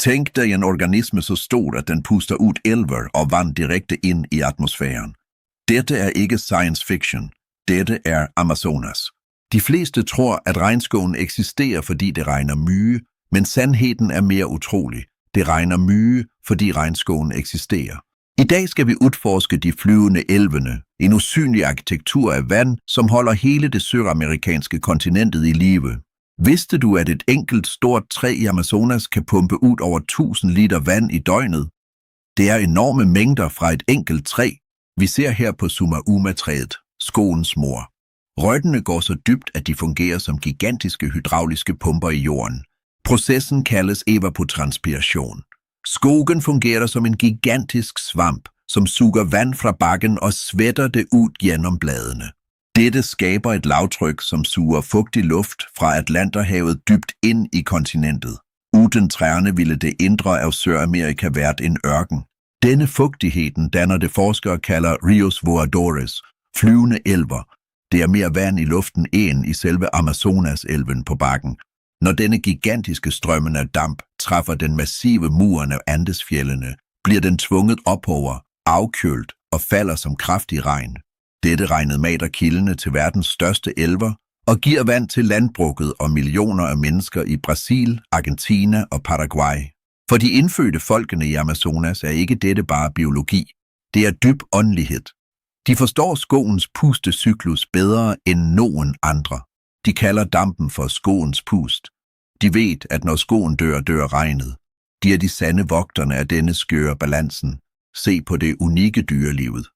Tænk dig en organisme så stor, at den puster ud elver og vand direkte ind i atmosfæren. Dette er ikke science fiction. Dette er Amazonas. De fleste tror, at regnskoven eksisterer, fordi det regner myge, men sandheden er mere utrolig. Det regner myge, fordi regnskoven eksisterer. I dag skal vi udforske de flyvende elvene, en usynlig arkitektur af vand, som holder hele det sydamerikanske kontinentet i live. Vidste du, at et enkelt stort træ i Amazonas kan pumpe ud over 1000 liter vand i døgnet? Det er enorme mængder fra et enkelt træ. Vi ser her på Sumauma-træet, skoens mor. Røttene går så dybt, at de fungerer som gigantiske hydrauliske pumper i jorden. Processen kaldes evapotranspiration. Skogen fungerer som en gigantisk svamp, som suger vand fra bakken og svætter det ud gennem bladene. Dette skaber et lavtryk, som suger fugtig luft fra Atlanterhavet dybt ind i kontinentet. Uden træerne ville det indre af Sydamerika været en ørken. Denne fugtigheden danner det forskere kalder rios voadores, flyvende elver. Det er mere vand i luften end i selve Amazonas-elven på bakken. Når denne gigantiske strømmen af damp træffer den massive muren af Andesfjeldene, bliver den tvunget opover, afkølt og falder som kraftig regn. Dette regnet mater kildene til verdens største elver og giver vand til landbruget og millioner af mennesker i Brasil, Argentina og Paraguay. For de indfødte folkene i Amazonas er ikke dette bare biologi. Det er dyb åndelighed. De forstår skoens pustecyklus bedre end nogen andre. De kalder dampen for skoens pust. De ved, at når skoen dør, dør regnet. De er de sande vogterne af denne skøre balancen. Se på det unikke dyrelivet.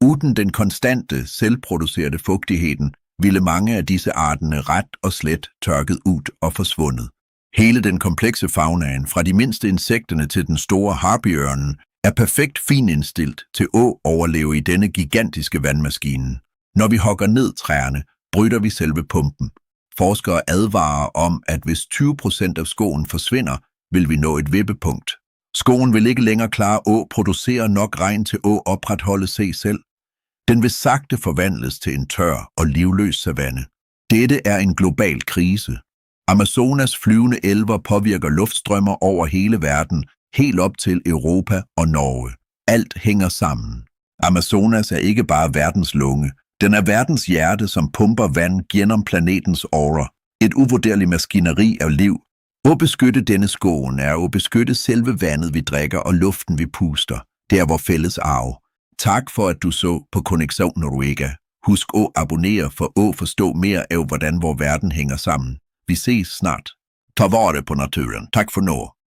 Uden den konstante, selvproducerede fugtigheden, ville mange af disse arterne ret og slet tørket ud og forsvundet. Hele den komplekse faunaen, fra de mindste insekterne til den store harpyørnen, er perfekt finindstillet til at overleve i denne gigantiske vandmaskine. Når vi hugger ned træerne, bryder vi selve pumpen. Forskere advarer om, at hvis 20% af skoen forsvinder, vil vi nå et vippepunkt. Skoen vil ikke længere klare at producere nok regn til at opretholde sig selv. Den vil sagte forvandles til en tør og livløs savanne. Dette er en global krise. Amazonas flyvende elver påvirker luftstrømmer over hele verden, helt op til Europa og Norge. Alt hænger sammen. Amazonas er ikke bare verdens lunge. Den er verdens hjerte, som pumper vand gennem planetens årer. Et uvurderligt maskineri af liv. At beskytte denne skoven er at beskytte selve vandet, vi drikker, og luften, vi puster. Det er vores fælles arv. Tak for, at du så på Connexion Noruega. Husk at abonnere for at forstå mere af, hvordan vores verden hænger sammen. Vi ses snart. Ta vare på naturen. Tak for nu.